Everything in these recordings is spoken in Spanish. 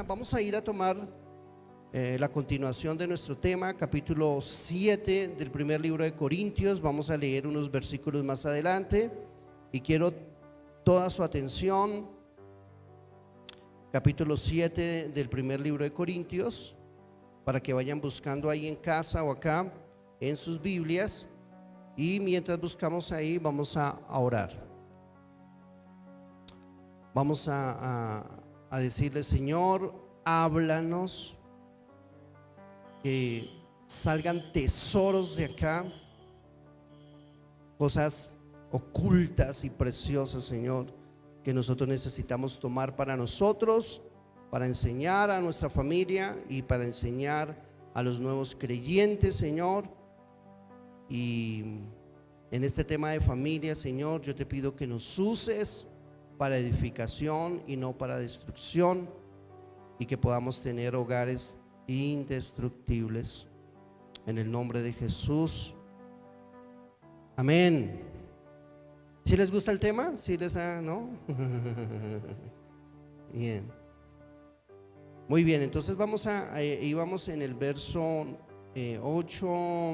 vamos a ir a tomar la continuación de nuestro tema, capítulo 7 del primer libro de Corintios. Vamos a leer unos versículos más adelante y quiero toda su atención. Capítulo 7 del primer libro de Corintios, para que vayan buscando ahí en casa o acá en sus Biblias, y mientras buscamos ahí vamos a orar. Vamos a decirle: Señor, háblanos, que salgan tesoros de acá, cosas ocultas y preciosas, Señor, que nosotros necesitamos tomar para nosotros, para enseñar a nuestra familia y para enseñar a los nuevos creyentes, Señor. Y en este tema de familia, Señor, yo te pido que nos uses para edificación y no para destrucción, y que podamos tener hogares indestructibles, en el nombre de Jesús. Amén. ¿Sí les gusta el tema? ¿Sí les no? Bien. Muy bien, entonces íbamos en el verso 8,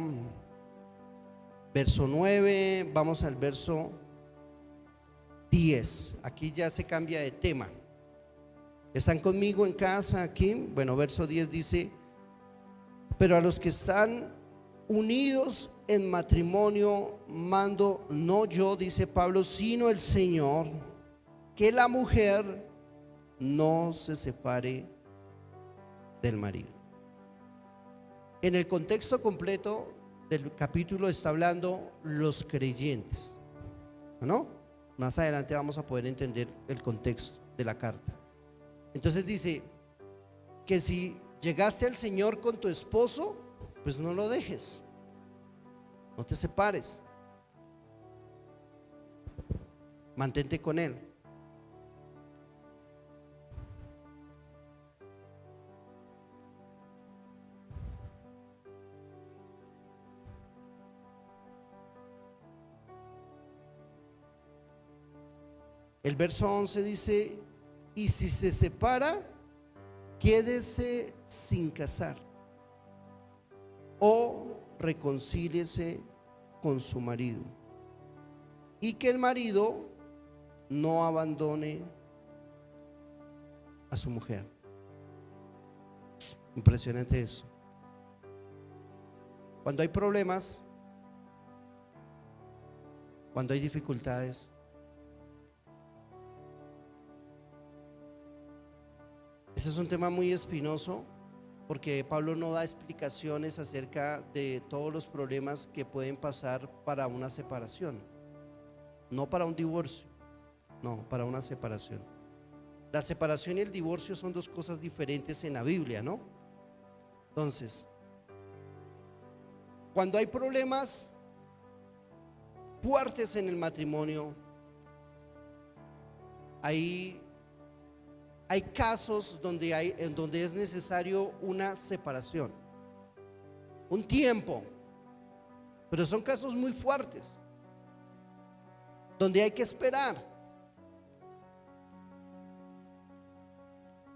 verso 9, vamos al verso 10. Aquí ya se cambia de tema. ¿Están conmigo en casa aquí? Bueno, verso 10 dice: pero a los que están unidos en matrimonio mando no yo, dice Pablo, sino el Señor, que la mujer no se separe del marido. En el contexto completo del capítulo está hablando los creyentes, ¿no? Más adelante vamos a poder entender el contexto de la carta. Entonces dice que si llegaste al Señor con tu esposo, pues no lo dejes, no te separes, mantente con él. El verso 11 dice: y si se separa, quédese sin casar o reconcíliese con su marido, y que el marido no abandone a su mujer. Impresionante eso. Cuando hay problemas, cuando hay dificultades, ese es un tema muy espinoso, porque Pablo no da explicaciones acerca de todos los problemas que pueden pasar para una separación, no para un divorcio, no, para una separación. La separación y el divorcio son dos cosas diferentes en la Biblia, ¿no? Entonces, cuando hay problemas fuertes en el matrimonio, hay casos donde es necesario una separación, un tiempo, pero son casos muy fuertes, donde hay que esperar.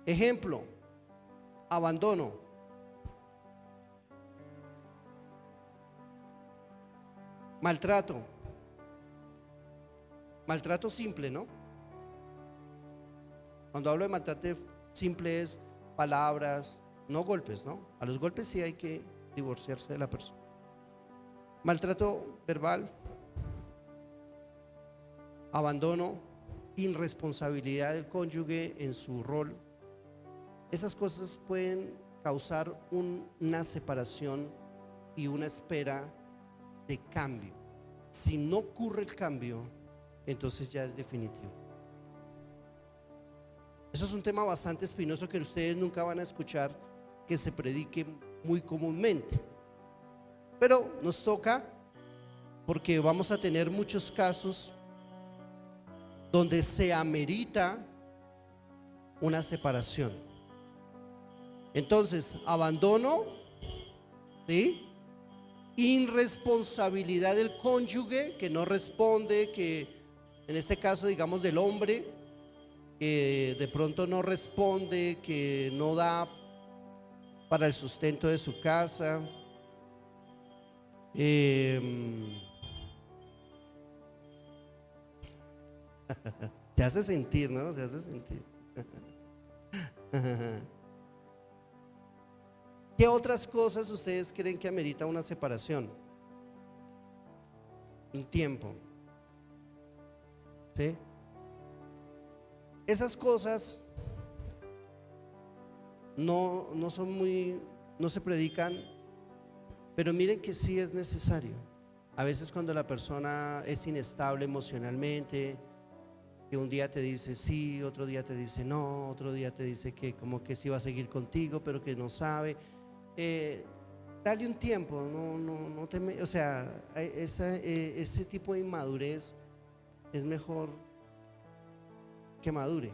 Ejemplo: abandono. Maltrato simple, ¿no? Cuando hablo de maltrato simple es palabras, no golpes, ¿no? A los golpes sí hay que divorciarse de la persona. Maltrato verbal, abandono, irresponsabilidad del cónyuge en su rol. Esas cosas pueden causar una separación y una espera de cambio. Si no ocurre el cambio, entonces ya es definitivo. Eso es un tema bastante espinoso que ustedes nunca van a escuchar que se predique muy comúnmente, pero nos toca, porque vamos a tener muchos casos donde se amerita una separación. Entonces, abandono, ¿sí? Irresponsabilidad del cónyuge que no responde, que en este caso digamos del hombre, que de pronto no responde, que no da para el sustento de su casa. Se hace sentir, ¿no? Se hace sentir. ¿Qué otras cosas ustedes creen que amerita una separación? Un tiempo. ¿Sí? Esas cosas no son muy, no se predican, pero miren que sí es necesario. A veces cuando la persona es inestable emocionalmente, que un día te dice sí, otro día te dice no, otro día te dice que como que sí va a seguir contigo, pero que no sabe. Dale un tiempo, no te, o sea, ese tipo de inmadurez es mejor que madure,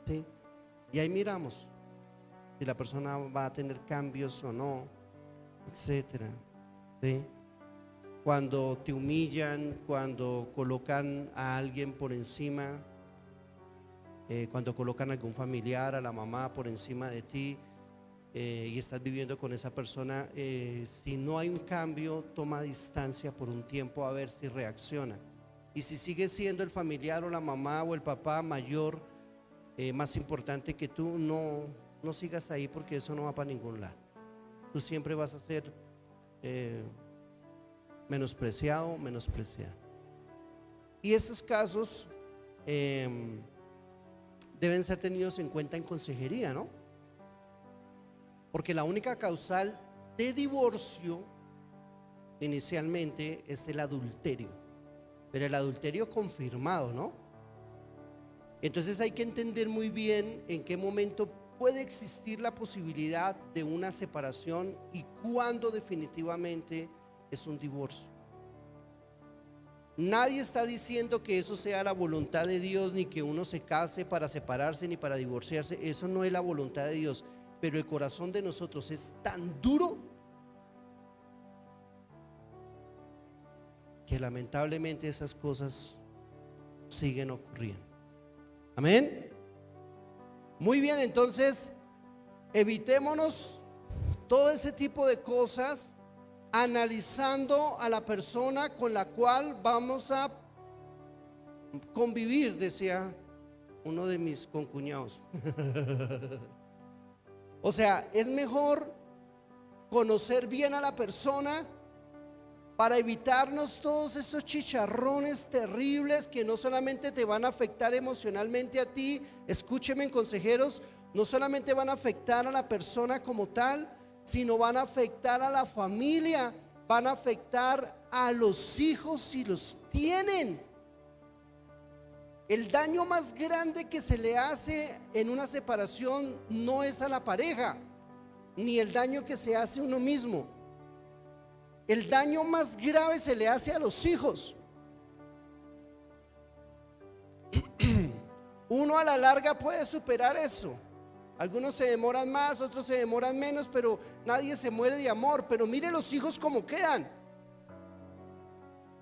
¿sí? Y ahí miramos si la persona va a tener cambios o no, etcétera, ¿sí? Cuando te humillan, cuando colocan a alguien por encima, cuando colocan a algún familiar, a la mamá por encima de ti, y estás viviendo con esa persona, si no hay un cambio, toma distancia por un tiempo a ver si reacciona. Y si sigue siendo el familiar o la mamá o el papá mayor, más importante que tú, no sigas ahí, porque eso no va para ningún lado. Tú siempre vas a ser menospreciado, menospreciado. Y estos casos deben ser tenidos en cuenta en consejería, ¿no? Porque la única causal de divorcio inicialmente es el adulterio, pero el adulterio confirmado, ¿no? Entonces hay que entender muy bien en qué momento puede existir la posibilidad de una separación y cuándo definitivamente es un divorcio. Nadie está diciendo que eso sea la voluntad de Dios, ni que uno se case para separarse ni para divorciarse. Eso no es la voluntad de Dios, pero el corazón de nosotros es tan duro que lamentablemente esas cosas siguen ocurriendo. Amén. Muy bien, entonces evitémonos todo ese tipo de cosas, analizando a la persona con la cual vamos a convivir, decía uno de mis concuñados. O sea, es mejor conocer bien a la persona para evitarnos todos estos chicharrones terribles que no solamente te van a afectar emocionalmente a ti. Escúcheme, consejeros, no solamente van a afectar a la persona como tal, sino van a afectar a la familia, van a afectar a los hijos si los tienen. El daño más grande que se le hace en una separación no es a la pareja, ni el daño que se hace a uno mismo. El daño más grave se le hace a los hijos. Uno a la larga puede superar eso. Algunos se demoran más, otros se demoran menos, pero nadie se muere de amor. Pero mire los hijos cómo quedan.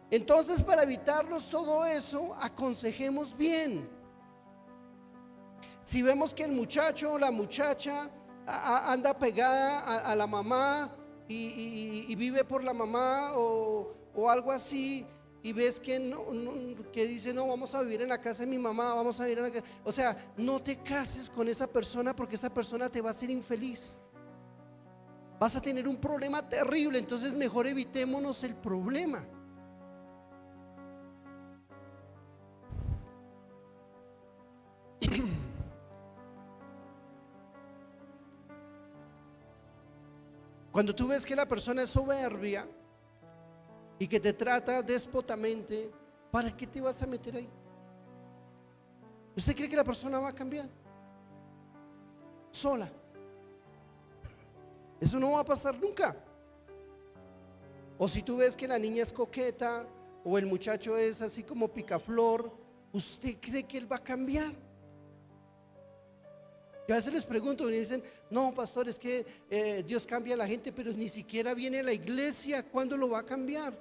Entonces, para evitarnos todo eso, aconsejemos bien. Si vemos que el muchacho o la muchacha anda pegada a la mamá y vive por la mamá o algo así, y ves que que dice no, vamos a vivir en la casa de mi mamá, vamos a vivir en la casa, o sea, no te cases con esa persona, porque esa persona te va a hacer infeliz, vas a tener un problema terrible. Entonces mejor evitémonos el problema. Cuando tú ves que la persona es soberbia y que te trata déspotamente, ¿para qué te vas a meter ahí? ¿Usted cree que la persona va a cambiar sola? Eso no va a pasar nunca. O si tú ves que la niña es coqueta o el muchacho es así como picaflor, ¿usted cree que él va a cambiar? Yo a veces les pregunto y me dicen, no, pastor, es que Dios cambia a la gente, pero ni siquiera viene a la iglesia. ¿Cuándo lo va a cambiar?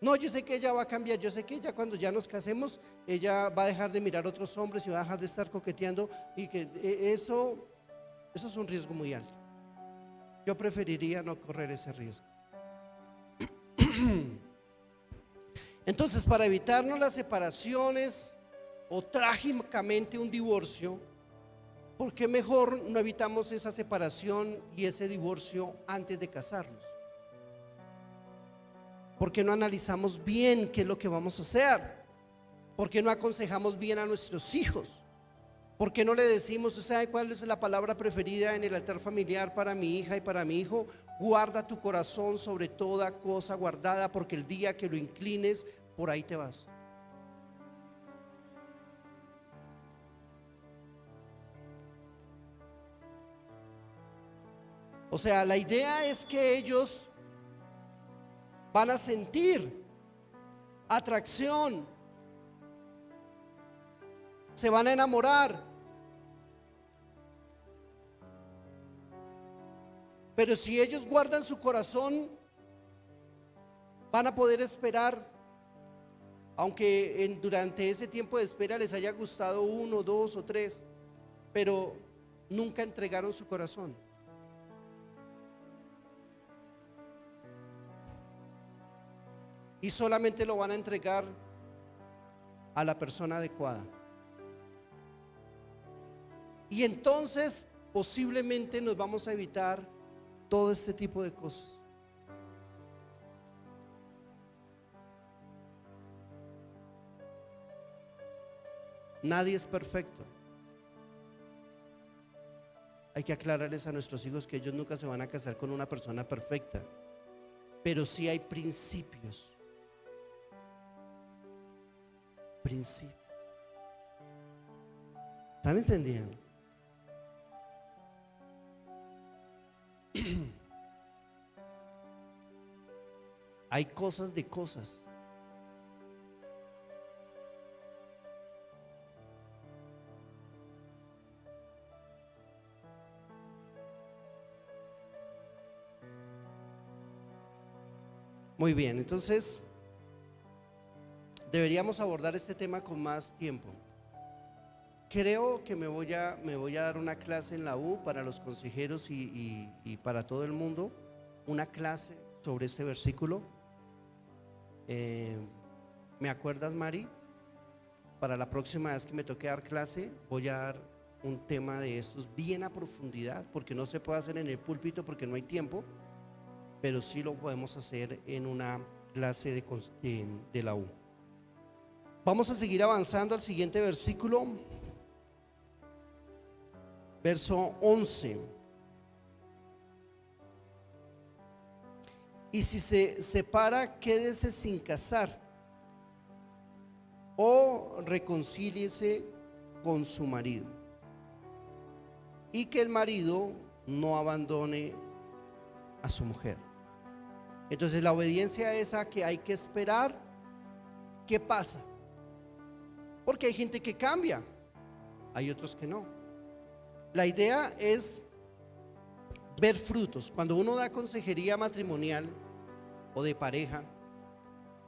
No, yo sé que ella va a cambiar, yo sé que ella cuando ya nos casemos, ella va a dejar de mirar a otros hombres y va a dejar de estar coqueteando, y que eso es un riesgo muy alto. Yo preferiría no correr ese riesgo. Entonces, para evitarnos las separaciones o trágicamente un divorcio, ¿por qué mejor no evitamos esa separación y ese divorcio antes de casarnos? ¿Por qué no analizamos bien qué es lo que vamos a hacer? ¿Por qué no aconsejamos bien a nuestros hijos? ¿Por qué no le decimos, usted sabe cuál es la palabra preferida en el altar familiar para mi hija y para mi hijo? Guarda tu corazón sobre toda cosa guardada, porque el día que lo inclines, por ahí te vas. O sea, la idea es que ellos van a sentir atracción, se van a enamorar, pero si ellos guardan su corazón, van a poder esperar, aunque durante ese tiempo de espera les haya gustado uno, dos o tres, pero nunca entregaron su corazón. Y solamente lo van a entregar a la persona adecuada. Y entonces posiblemente nos vamos a evitar todo este tipo de cosas. Nadie es perfecto. Hay que aclararles a nuestros hijos que ellos nunca se van a casar con una persona perfecta, pero sí hay principios. ¿Están entendiendo? Hay cosas de cosas. Muy bien, entonces deberíamos abordar este tema con más tiempo. Creo que me voy a dar una clase en la U para los consejeros y para todo el mundo, una clase sobre este versículo. ¿Me acuerdas, Mari? Para la próxima vez que me toque dar clase, voy a dar un tema de estos bien a profundidad, porque no se puede hacer en el púlpito porque no hay tiempo, pero sí lo podemos hacer en una clase de la U. Vamos a seguir avanzando al siguiente versículo, verso 11. Y si se separa, quédese sin casar o reconcíliese con su marido, y que el marido no abandone a su mujer. Entonces la obediencia es a que hay que esperar qué pasa, porque hay gente que cambia, hay otros que no. La idea es ver frutos. Cuando uno da consejería matrimonial o de pareja,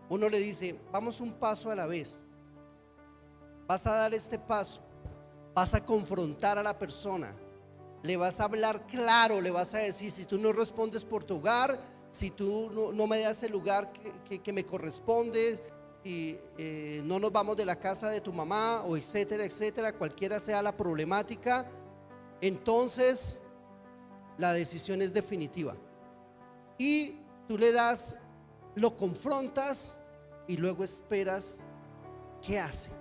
uno le dice, vamos un paso a la vez. Vas a dar este paso, vas a confrontar a la persona, le vas a hablar claro, le vas a decir, si tú no respondes por tu hogar, si tú no me das el lugar que me corresponde, si no nos vamos de la casa de tu mamá, o etcétera, etcétera, cualquiera sea la problemática, entonces la decisión es definitiva. Y tú le das, lo confrontas y luego esperas qué hace.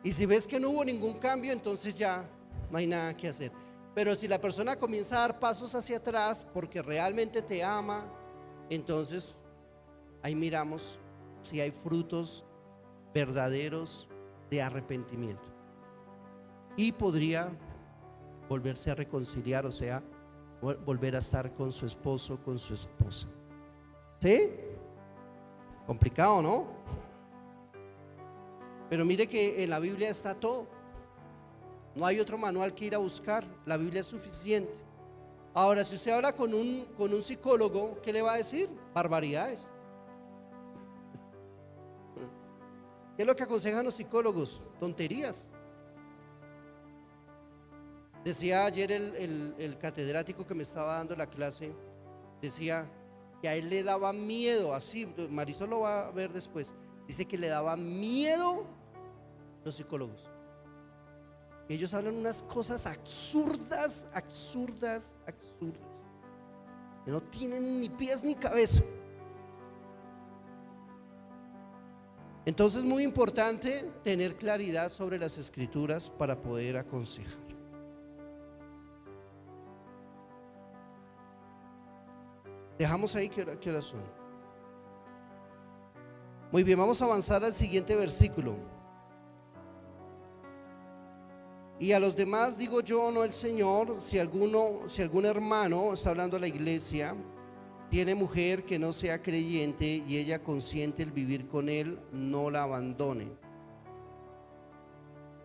Y si ves que no hubo ningún cambio, entonces ya no hay nada que hacer. Pero si la persona comienza a dar pasos hacia atrás porque realmente te ama, entonces ahí miramos si hay frutos verdaderos de arrepentimiento. Y podría volverse a reconciliar, o sea, volver a estar con su esposo, con su esposa. ¿Sí? Complicado, ¿no? Pero mire que en la Biblia está todo. No hay otro manual que ir a buscar. La Biblia es suficiente. Ahora, si usted habla con un psicólogo, ¿qué le va a decir? Barbaridades. ¿Qué es lo que aconsejan los psicólogos? Tonterías. Decía ayer el catedrático que me estaba dando la clase, decía que a él le daba miedo, así, Marisol lo va a ver después, dice que le daba miedo los psicólogos. Ellos hablan unas cosas absurdas, que no tienen ni pies ni cabeza. Entonces es muy importante tener claridad sobre las escrituras para poder aconsejar. Dejamos ahí, ¿qué hora son? Muy bien, vamos a avanzar al siguiente versículo. Y a los demás digo yo, no el Señor, si algún hermano, está hablando a la iglesia, tiene mujer que no sea creyente y ella consiente el vivir con él, no la abandone.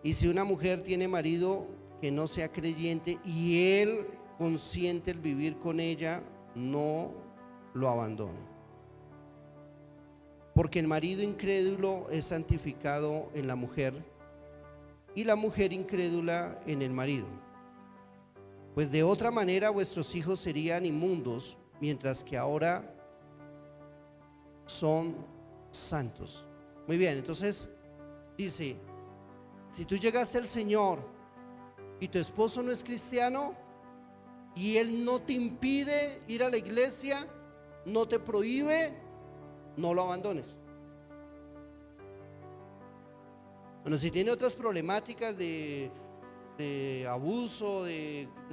Y si una mujer tiene marido que no sea creyente y él consiente el vivir con ella, no lo abandone. Porque el marido incrédulo es santificado en la mujer y la mujer incrédula en el marido. Pues de otra manera vuestros hijos serían inmundos, mientras que ahora son santos. Muy bien, entonces dice, si tú llegaste al Señor y tu esposo no es cristiano y él no te impide ir a la iglesia, no te prohíbe, no lo abandones. Bueno, si tiene otras problemáticas de abuso,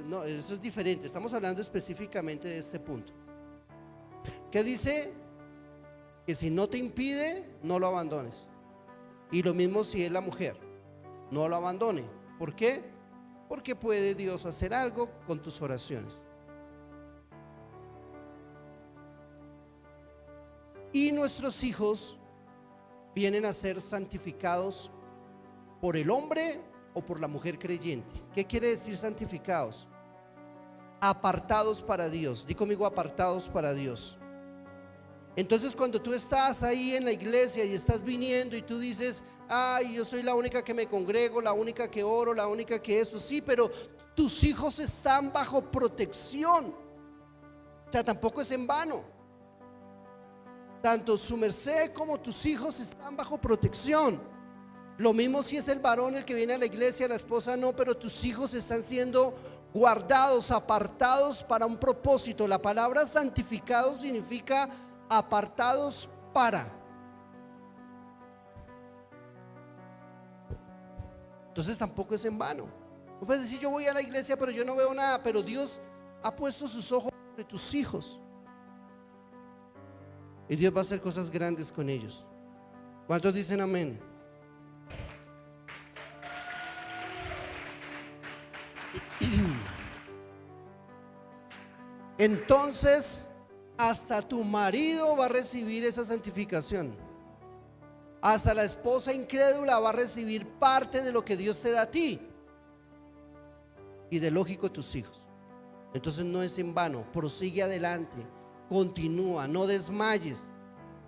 no, eso es diferente. Estamos hablando específicamente de este punto. ¿Qué dice? Que si no te impide, no lo abandones. Y lo mismo si es la mujer, no lo abandone. ¿Por qué? Porque puede Dios hacer algo con tus oraciones. Y nuestros hijos vienen a ser santificados por el hombre o por la mujer creyente. ¿Qué quiere decir santificados? Apartados para Dios. Di conmigo, apartados para Dios. Entonces cuando tú estás ahí en la iglesia y estás viniendo y tú dices, ay, yo soy la única que me congrego, la única que oro, la única que eso, sí, pero tus hijos están bajo protección. O sea, tampoco es en vano. Tanto su merced como tus hijos están bajo protección. Lo mismo si es el varón el que viene a la iglesia, la esposa no, pero tus hijos están siendo guardados, apartados para un propósito. La palabra santificado significa apartados para. Entonces tampoco es en vano. No puedes decir, yo voy a la iglesia pero yo no veo nada, pero Dios ha puesto sus ojos sobre tus hijos y Dios va a hacer cosas grandes con ellos. ¿Cuántos dicen amén? Entonces hasta tu marido va a recibir esa santificación. Hasta la esposa incrédula va a recibir parte de lo que Dios te da a ti y de lógico tus hijos. Entonces no es en vano, prosigue adelante, continúa, no desmayes.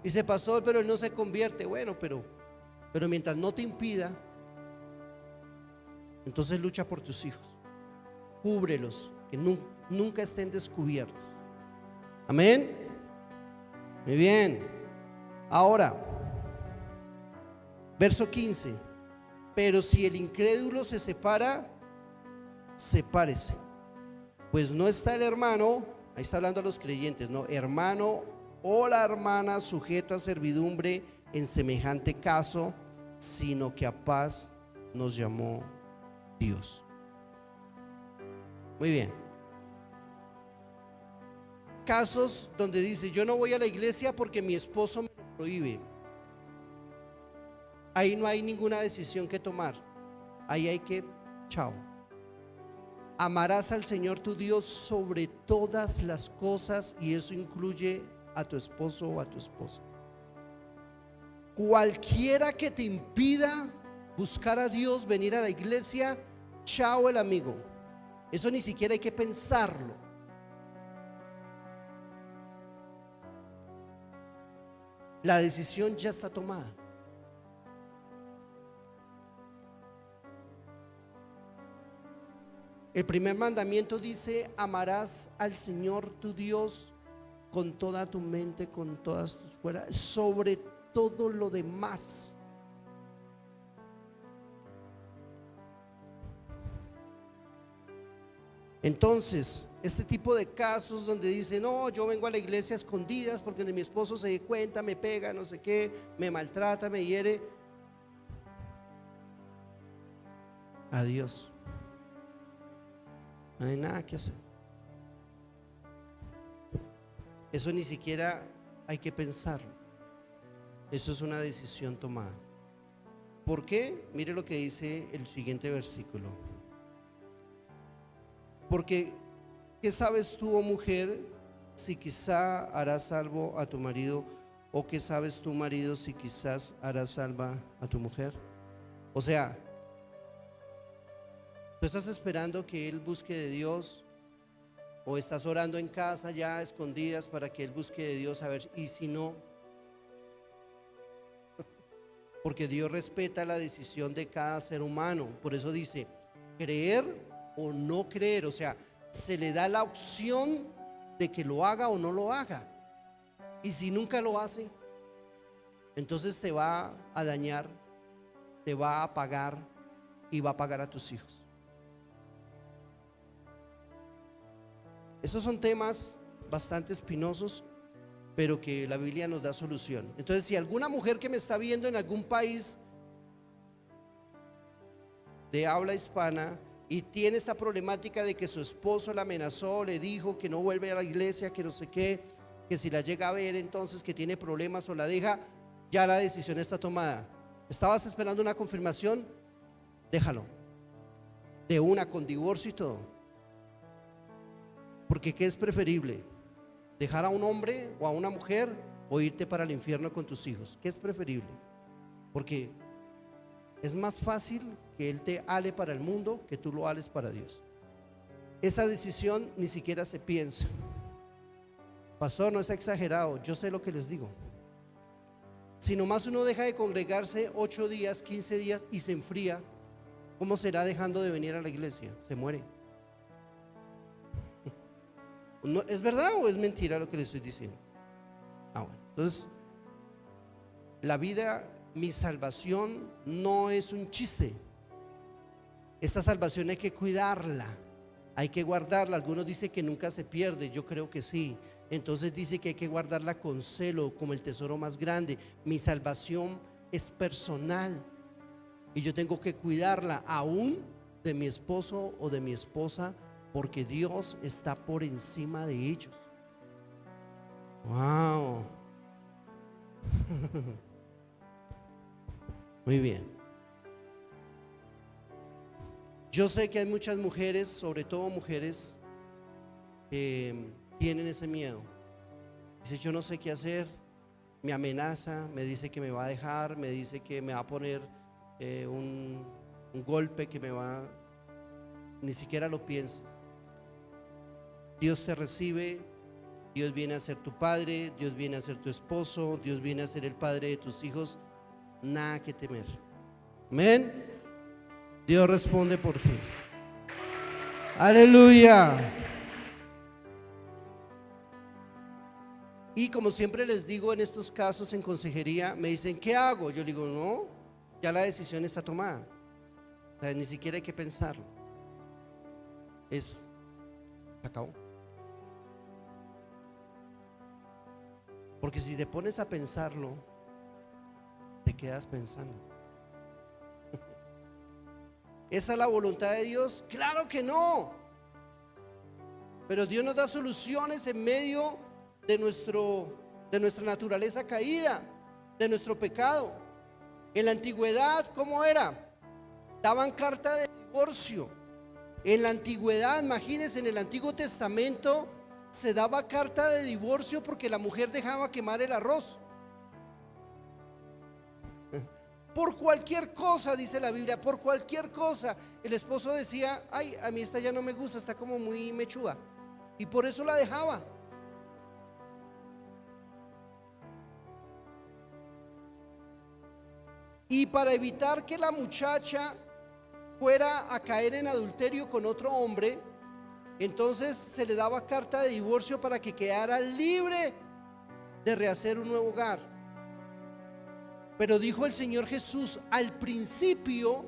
Dice, pastor, pero él no se convierte. Bueno, pero mientras no te impida, entonces lucha por tus hijos, cúbrelos, que nunca estén descubiertos. Amén. Muy bien. Ahora, verso 15. Pero si el incrédulo se separa, sepárese, pues no está el hermano, ahí está hablando a los creyentes, no, hermano o la hermana sujeta a servidumbre en semejante caso, sino que a paz nos llamó Dios. Muy bien. Casos donde dice, yo no voy a la iglesia porque mi esposo me lo prohíbe. Ahí no hay ninguna decisión que tomar. Ahí hay que, chao. Amarás al Señor tu Dios sobre todas las cosas, y eso incluye a tu esposo o a tu esposa. Cualquiera que te impida buscar a Dios, venir a la iglesia, chao el amigo. Eso ni siquiera hay que pensarlo. La decisión ya está tomada. El primer mandamiento dice: amarás al Señor tu Dios con toda tu mente, con todas tus fuerzas, sobre todo lo demás. Entonces, este tipo de casos donde dice: no, yo vengo a la iglesia a escondidas porque mi esposo se dé cuenta, me pega, no sé qué, me maltrata, me hiere. Adiós. No hay nada que hacer. Eso ni siquiera hay que pensarlo. Eso es una decisión tomada. ¿Por qué? Mire lo que dice el siguiente versículo. Porque ¿qué sabes tú, oh mujer, si quizá harás salvo a tu marido? ¿O qué sabes tú, marido, si quizás harás salva a tu mujer? O sea, ¿tú estás esperando que él busque de Dios? ¿O estás orando en casa ya a escondidas para que él busque de Dios? A ver, y si no, porque Dios respeta la decisión de cada ser humano. Por eso dice: creer o no creer. O sea, se le da la opción de que lo haga o no lo haga. Y si nunca lo hace, entonces te va a dañar, te va a pagar y va a pagar a tus hijos. Estos son temas bastante espinosos, pero que la Biblia nos da solución. Entonces, si alguna mujer que me está viendo en algún país de habla hispana y tiene esta problemática de que su esposo la amenazó, le dijo que no vuelve a la iglesia, que no sé qué, que si la llega a ver entonces que tiene problemas o la deja, ya la decisión está tomada. ¿Estabas esperando una confirmación? Déjalo, de una, con divorcio y todo. Porque ¿qué es preferible? ¿Dejar a un hombre o a una mujer o irte para el infierno con tus hijos? ¿Qué es preferible? Porque es más fácil que él te ale para el mundo que tú lo ales para Dios. Esa decisión ni siquiera se piensa. Pastor, no está exagerado, yo sé lo que les digo. Si nomás uno deja de congregarse 8 días, 15 días y se enfría, ¿cómo será dejando de venir a la iglesia? Se muere. ¿No, es verdad o es mentira lo que le estoy diciendo? Bueno, entonces, la vida, mi salvación no es un chiste. Esta salvación hay que cuidarla, hay que guardarla. Algunos dicen que nunca se pierde, yo creo que sí. Entonces dice que hay que guardarla con celo, como el tesoro más grande. Mi salvación es personal y yo tengo que cuidarla aún de mi esposo o de mi esposa, porque Dios está por encima de ellos. Wow. Muy bien. Yo sé que hay muchas mujeres, sobre todo mujeres, que tienen ese miedo. Dice: yo no sé qué hacer, me amenaza, me dice que me va a dejar, me dice que me va a poner un golpe, que me va, ni siquiera lo pienses. Dios te recibe, Dios viene a ser tu padre, Dios viene a ser tu esposo, Dios viene a ser el padre de tus hijos. Nada que temer. Amén. Dios responde por ti. Aleluya. Y como siempre les digo en estos casos en consejería, me dicen: ¿qué hago? Yo digo: no, ya la decisión está tomada. O sea, ni siquiera hay que pensarlo. Se acabó. Porque si te pones a pensarlo, te quedas pensando. ¿Esa es la voluntad de Dios? Claro que no. Pero Dios nos da soluciones en medio de nuestra naturaleza caída, de nuestro pecado. En la antigüedad, ¿cómo era? Daban carta de divorcio. En la antigüedad, imagínense, en el Antiguo Testamento se daba carta de divorcio porque la mujer dejaba quemar el arroz. Por cualquier cosa, dice la Biblia, por cualquier cosa. El esposo decía: ay, a mí esta ya no me gusta, está como muy mechuda, y por eso la dejaba. Y para evitar que la muchacha fuera a caer en adulterio con otro hombre, entonces se le daba carta de divorcio para que quedara libre de rehacer un nuevo hogar. Pero dijo el Señor Jesús, al principio,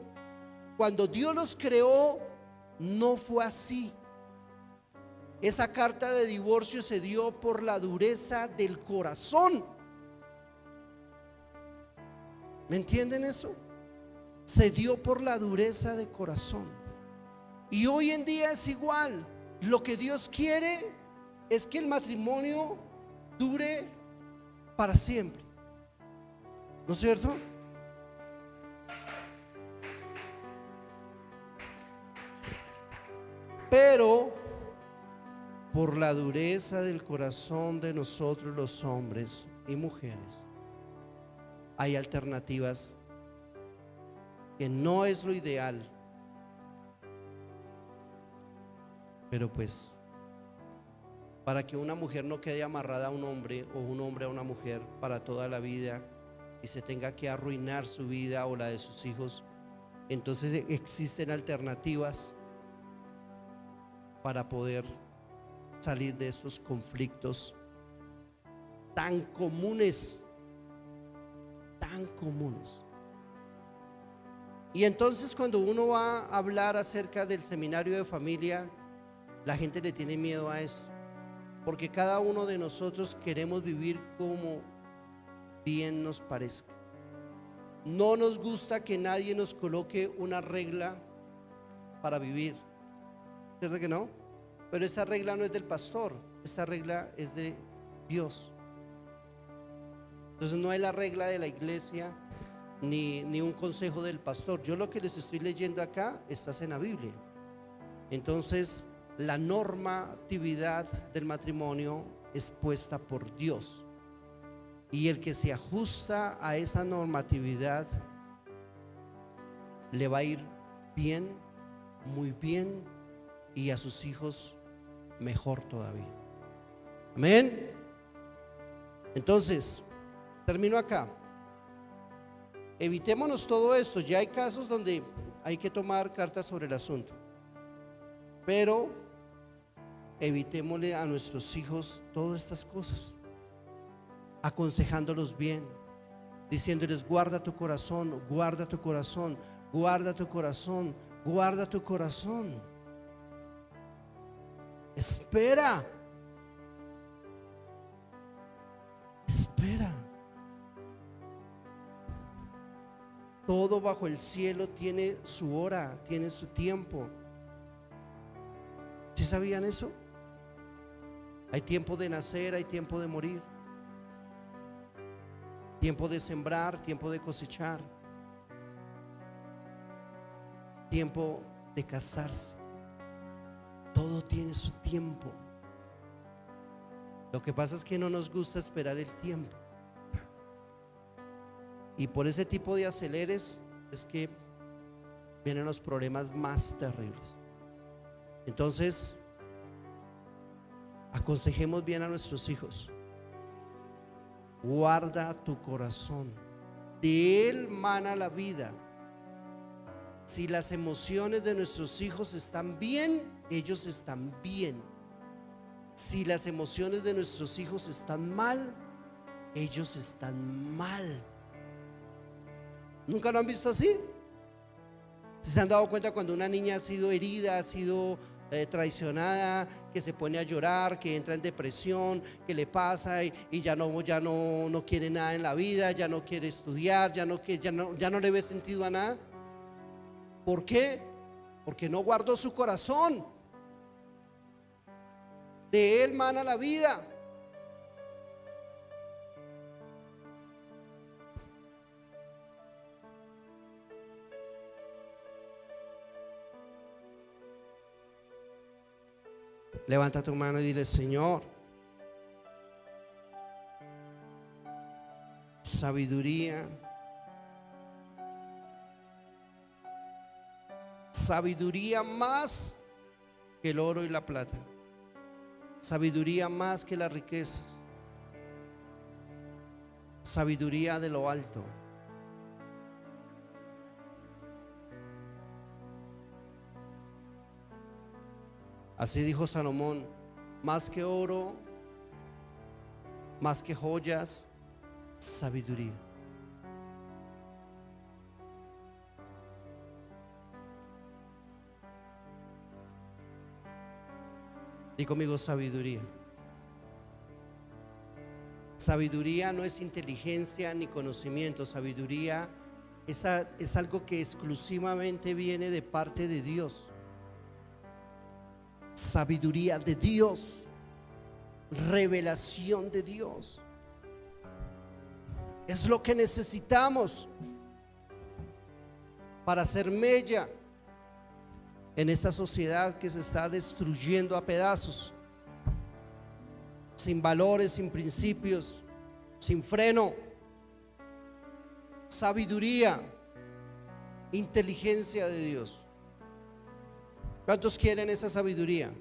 cuando Dios los creó, no fue así. Esa carta de divorcio se dio por la dureza del corazón. ¿Me entienden eso? Se dio por la dureza de corazón. Y hoy en día es igual. Lo que Dios quiere es que el matrimonio dure para siempre, ¿no es cierto? Pero por la dureza del corazón de nosotros los hombres y mujeres, hay alternativas que no es lo ideal, pero pues para que una mujer no quede amarrada a un hombre o un hombre a una mujer para toda la vida y se tenga que arruinar su vida o la de sus hijos, entonces existen alternativas para poder salir de estos conflictos tan comunes, tan comunes. Y entonces cuando uno va a hablar acerca del seminario de familia, la gente le tiene miedo a esto, porque cada uno de nosotros queremos vivir como bien nos parezca. No nos gusta que nadie nos coloque una regla para vivir, ¿cierto que no? Pero esa regla no es del pastor, esta regla es de Dios. Entonces no es la regla de la iglesia ni un consejo del pastor. Yo lo que les estoy leyendo acá está en la Biblia. Entonces la normatividad del matrimonio es puesta por Dios, y el que se ajusta a esa normatividad le va a ir bien, muy bien, y a sus hijos mejor todavía. Amén. Entonces termino acá. Evitémonos todo esto. Ya hay casos donde hay que tomar cartas sobre el asunto, pero evitémosle a nuestros hijos todas estas cosas, aconsejándolos bien, diciéndoles: guarda tu corazón, guarda tu corazón, guarda tu corazón, guarda tu corazón. Espera, espera. Todo bajo el cielo tiene su hora, tiene su tiempo. ¿Sí sabían eso? Hay tiempo de nacer, hay tiempo de morir, tiempo de sembrar, tiempo de cosechar, tiempo de casarse. Todo tiene su tiempo. Lo que pasa es que no nos gusta esperar el tiempo, y por ese tipo de aceleres es que vienen los problemas más terribles. Entonces, aconsejemos bien a nuestros hijos. Guarda tu corazón, de él mana la vida. Si las emociones de nuestros hijos están bien, ellos están bien. Si las emociones de nuestros hijos están mal, ellos están mal. ¿Nunca lo han visto así? ¿Se han dado cuenta cuando una niña ha sido herida, ha sido traicionada, que se pone a llorar, que entra en depresión, que le pasa y ya no quiere nada en la vida, ya no quiere estudiar, ya no le ve sentido a nada? ¿Por qué? Porque no guardó su corazón. De él mana la vida. Levanta tu mano y dile: Señor, sabiduría, sabiduría más que el oro y la plata, sabiduría más que las riquezas, sabiduría de lo alto, Así dijo Salomón: más que oro, más que joyas, sabiduría. Di conmigo: sabiduría. Sabiduría no es inteligencia ni conocimiento. Sabiduría es algo que exclusivamente viene de parte de Dios. Sabiduría de Dios, revelación de Dios. Es lo que necesitamos para hacer mella en esa sociedad que se está destruyendo a pedazos, sin valores, sin principios, sin freno. Sabiduría, inteligencia de Dios. ¿Cuántos quieren esa sabiduría?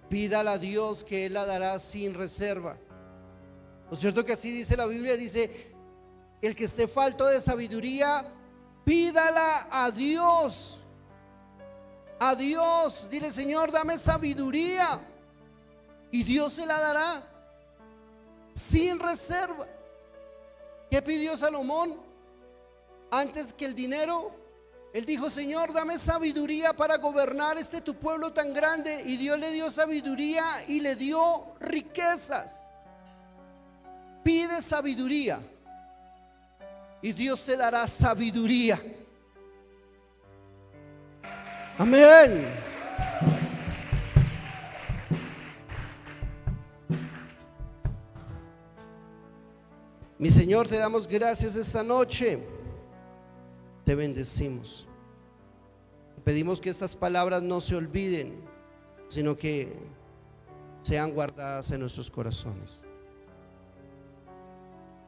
Pídala a Dios, que Él la dará sin reserva. ¿No es cierto que así dice la Biblia? Dice: el que esté falto de sabiduría, pídala a Dios. A Dios, dile: Señor, dame sabiduría, y Dios se la dará sin reserva. ¿Qué pidió Salomón antes que el dinero? Él dijo: Señor, dame sabiduría para gobernar tu pueblo tan grande. Y Dios le dio sabiduría y le dio riquezas. Pide sabiduría y Dios te dará sabiduría. Amén. Mi Señor, te damos gracias esta noche. Te bendecimos. Pedimos que estas palabras no se olviden, sino que sean guardadas en nuestros corazones,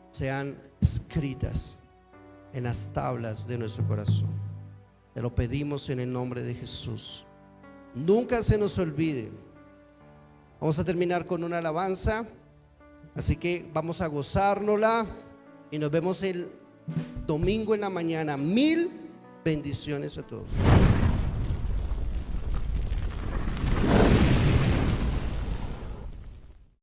sean escritas en las tablas de nuestro corazón. Te lo pedimos en el nombre de Jesús. Nunca se nos olvide. Vamos a terminar con una alabanza, así que vamos a gozárnosla y nos vemos el domingo en la mañana. 1000 bendiciones a todos.